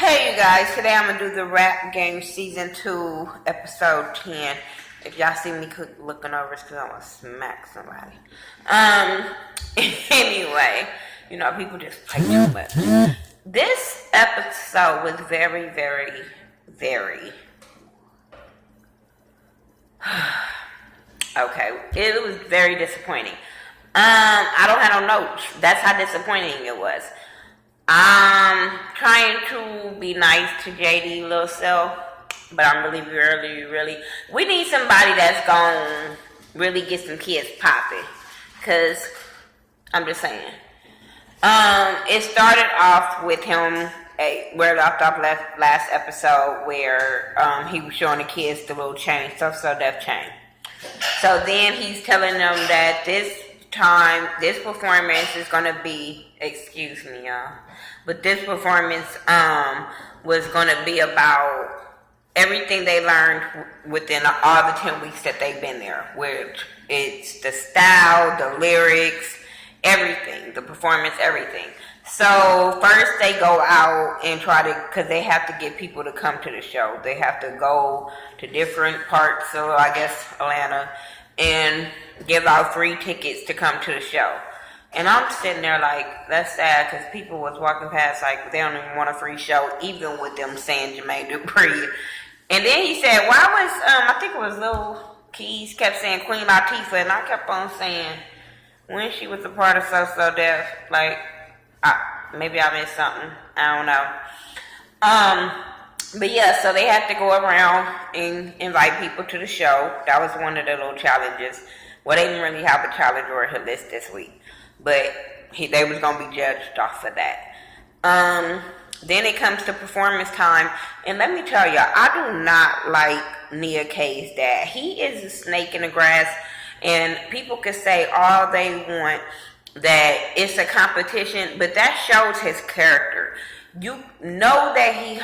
Hey you guys, today I'm gonna do the rap game season 2, episode 10. If y'all see me looking over, it's because I'm gonna smack somebody. Anyway, people just play too much. This episode was very, very, very okay. It was very disappointing. I don't have no notes. That's how disappointing it was. I'm trying to be nice to JD Lil Self, but I'm really, we need somebody that's gonna really get some kids popping. Cause I'm just saying. It started off with him where left off last episode where he was showing the kids the little chain, so death chain. So then he's telling them that this performance is gonna be, excuse me y'all, but this performance was gonna be about everything they learned within all the 10 weeks that they've been there, which it's the style, the lyrics, everything, the performance, everything. So first they go out and because they have to get people to come to the show. They have to go to different parts of, I guess, Atlanta and give out free tickets to come to the show. And I'm sitting there like, that's sad, because people was walking past like they don't even want a free show, even with them saying Jermaine Dupri. And then he said, why was, I think it was Lil Keys kept saying Queen Latifah, and I kept on saying, when she was a part of So Def, like, maybe I missed something, I don't know. But yeah, so they had to go around and invite people to the show. That was one of the little challenges. Well, they didn't really have a challenge or a list this week, but they was going to be judged off of that. Then it comes to performance time, and let me tell y'all, I do not like Nia K's dad. He is a snake in the grass, and people can say all they want that it's a competition, but that shows his character. You know that he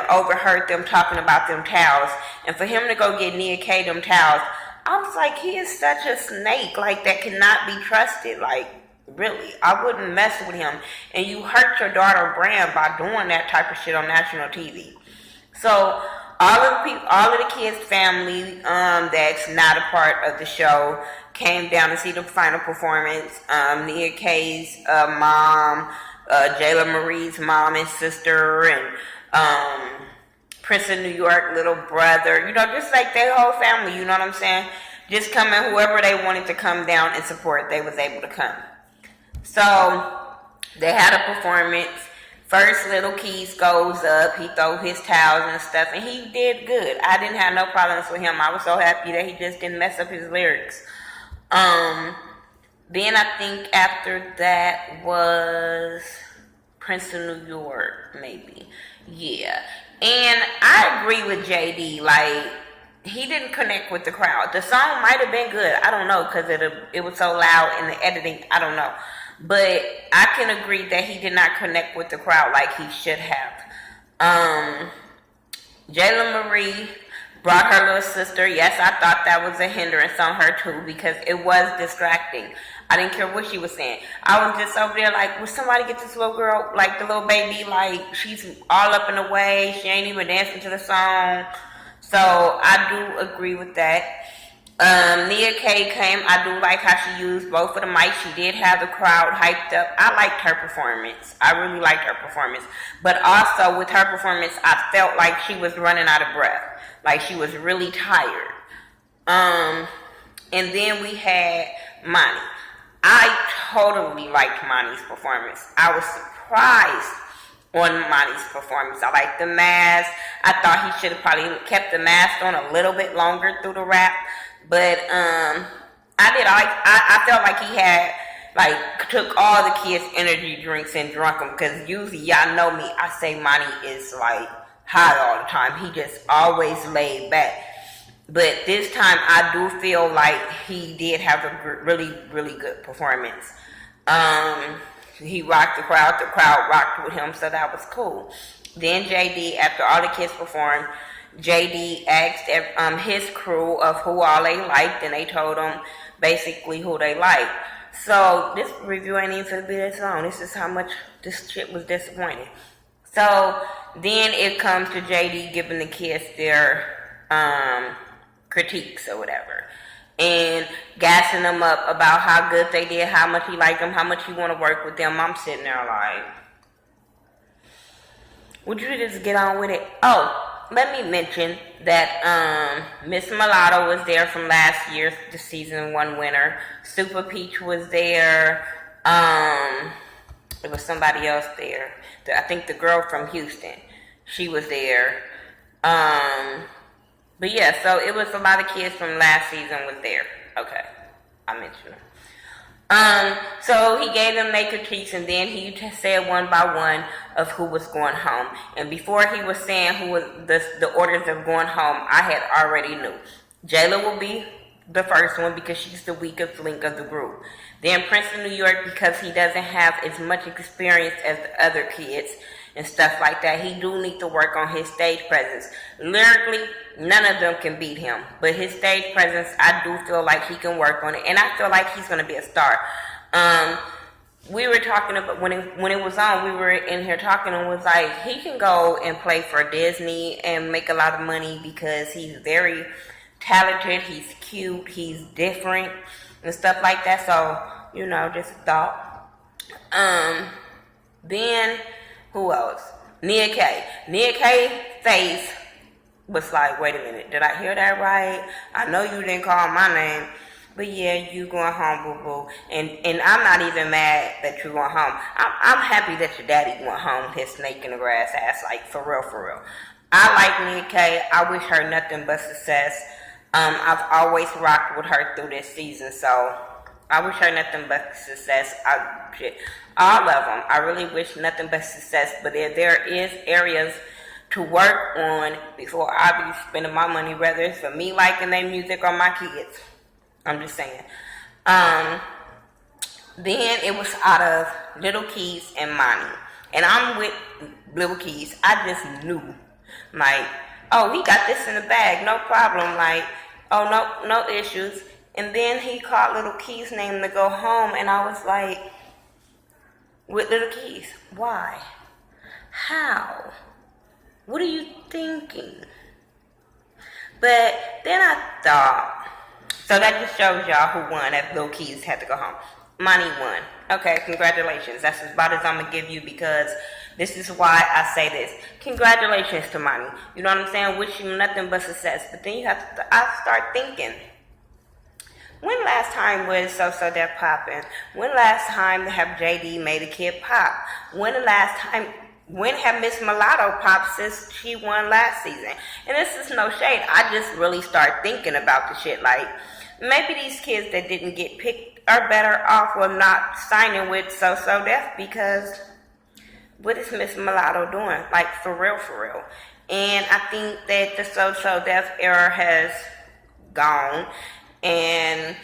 overheard them talking about them towels, and for him to go get Nia K them towels, I was like, he is such a snake, like, that cannot be trusted. Like, really, I wouldn't mess with him. And you hurt your daughter brand by doing that type of shit on national TV. So all of the kids' family that's not a part of the show came down to see the final performance. Nia K's mom, Jayla Marie's mom and sister, and Prince of New York little brother, just like their whole family, you know what I'm saying? Just coming, whoever they wanted to come down and support, they was able to come. So they had a performance. First, Little Keys goes up, he throw his towels and stuff, and he did good. I didn't have no problems with him. I was so happy that he just didn't mess up his lyrics. Then I think after that was Prince of New York, maybe. Yeah. And I agree with JD, like, he didn't connect with the crowd. The song might have been good, I don't know, because it was so loud in the editing, I don't know. But I can agree that he did not connect with the crowd like he should have. Jayla Marie brought her little sister. Yes, I thought that was a hindrance on her too, because it was distracting. I didn't care what she was saying. I was just over there like, will somebody get this little girl, like the little baby, like she's all up in the way. She ain't even dancing to the song. So I do agree with that. Nia K came. I do like how she used both of the mics. She did have the crowd hyped up. I liked her performance. I really liked her performance. But also with her performance, I felt like she was running out of breath. Like she was really tired. And then we had Monty. I totally liked Monty's performance. I was surprised on Monty's performance. I liked the mask. I thought he should have probably kept the mask on a little bit longer through the rap. But I felt like he had, like, took all the kids' energy drinks and drunk them. Because usually, y'all know me, I say Monty is, like, high all the time. He just always laid back. But this time, I do feel like he did have a really, really good performance. He rocked the crowd rocked with him, so that was cool. Then JD, after all the kids performed, JD asked his crew of who all they liked, and they told him basically who they liked. So this review ain't even for to be this long. This is how much this shit was disappointing. So then it comes to JD giving the kids their critiques or whatever, and gassing them up about how good they did, how much he liked them, how much he want to work with them. I'm sitting there like, would you just get on with it? Oh, let me mention that Miss Mulatto was there from last year's the season 1 winner. Super Peach was there. There was somebody else there. I think the girl from Houston, she was there. But yeah, so it was a lot of kids from last season was there. Okay, I mentioned them. So he gave them their critiques, and then he just said one by one of who was going home. And before he was saying who was the orders of going home, I had already knew. Jayla will be the first one because she's the weakest link of the group. Then Princeton, New York, because he doesn't have as much experience as the other kids and stuff like that. He do need to work on his stage presence. Lyrically, none of them can beat him. But his stage presence, I do feel like he can work on it. And I feel like he's going to be a star. We were talking about, when it was on, we were in here talking and was like, he can go and play for Disney and make a lot of money because he's very talented, he's cute, he's different and stuff like that. So, you know, just a thought. Then who else? Nia K. Nia K face was like, wait a minute, did I hear that right? I know you didn't call my name, but yeah, you going home, boo boo. And I'm not even mad that you going home. I'm happy that your daddy went home, his snake in the grass ass, like for real, for real. I like Nia K. I wish her nothing but success. I've always rocked with her through this season, so I wish her nothing but success. All of them. I really wish nothing but success, but there is areas to work on before I be spending my money, whether it's for me liking their music or my kids. I'm just saying. Then it was out of Little Keys and Monty. And I'm with Little Keys. I just knew, like, oh, he got this in the bag, no problem. Like, oh, no issues. And then he called Little Keys' name to go home, and I was like, with Little Keys, why? How? What are you thinking? But then I thought, so that just shows y'all who won, that Little Keys had to go home. Monty won. Okay, congratulations. That's about as I'm going to give you, because this is why I say this. Congratulations to Monty. You know what I'm saying? Wish you nothing but success. But then you have to, I start thinking, when last time was So Def popping? When last time have JD made a kid pop? When have Miss Mulatto popped since she won last season? And this is no shade. I just really start thinking about the shit. Like, maybe these kids that didn't get picked are better off with not signing with So Def, because what is Miss Mulatto doing? Like, for real. And I think that the So Def era has gone. And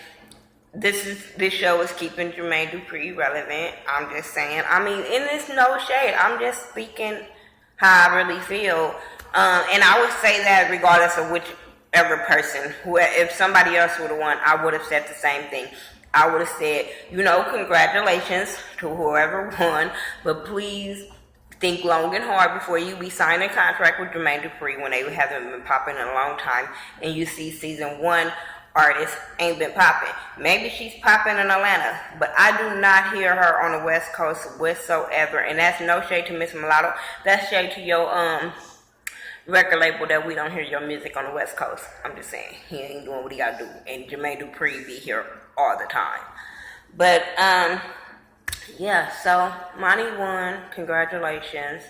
this show is keeping Jermaine Dupri relevant. I'm just saying. I mean, and it's no shade. I'm just speaking how I really feel. And I would say that regardless of whichever person, if somebody else would have won, I would have said the same thing. I would have said, congratulations to whoever won, but please think long and hard before you be signing a contract with Jermaine Dupri when they haven't been popping in a long time, and you see season 1 artist ain't been popping. Maybe she's popping in Atlanta, but I do not hear her on the West Coast whatsoever. And that's no shade to Miss Mulatto. That's shade to your record label that we don't hear your music on the West Coast. I'm just saying, he ain't doing what he gotta do. And Jermaine Dupri be here all the time. But yeah, so Monty won. Congratulations.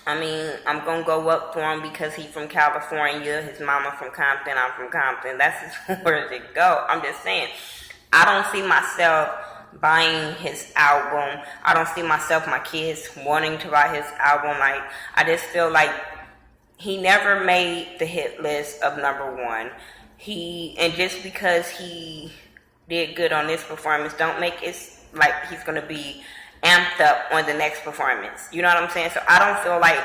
I mean, I'm going to go up for him because he's from California. His mama from Compton. I'm from Compton. That's as far as it go. I'm just saying, I don't see myself buying his album. I don't see myself, my kids, wanting to buy his album. Like, I just feel like he never made the hit list of #1. And just because he did good on this performance, don't make it like he's going to be amped up on the next performance. You know what I'm saying? So I don't feel like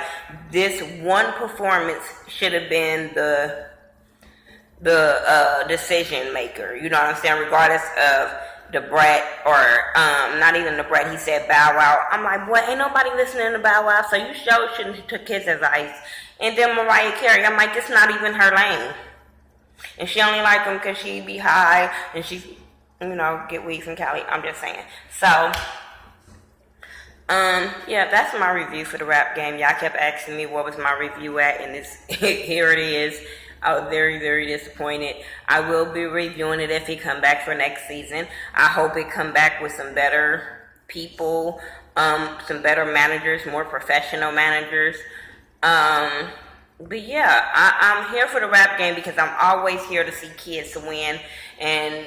this one performance should have been the decision maker. You know what I'm saying? Regardless of the Brett, or not even the Brett, he said Bow Wow. I'm like, boy, ain't nobody listening to Bow Wow, so you sure shouldn't have took his advice. And then Mariah Carey, I'm like, it's not even her lane. And she only like him because she be high and she, get weed from Cali. I'm just saying. So, yeah, that's my review for the rap game. Y'all kept asking me what was my review at, and this here it is. I was very, very disappointed. I will be reviewing it if he come back for next season. I hope it come back with some better people, some better managers, more professional managers. But yeah, I'm here for the rap game because I'm always here to see kids win and,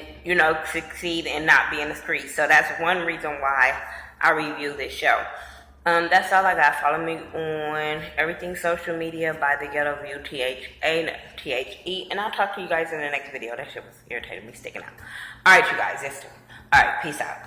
succeed and not be in the streets. So that's one reason why I review this show. That's all I got. Follow me on everything social media by Thaghettoview, THE, and I'll talk to you guys in the next video. That shit was irritating me sticking out. Alright, you guys, that's it. Alright, peace out.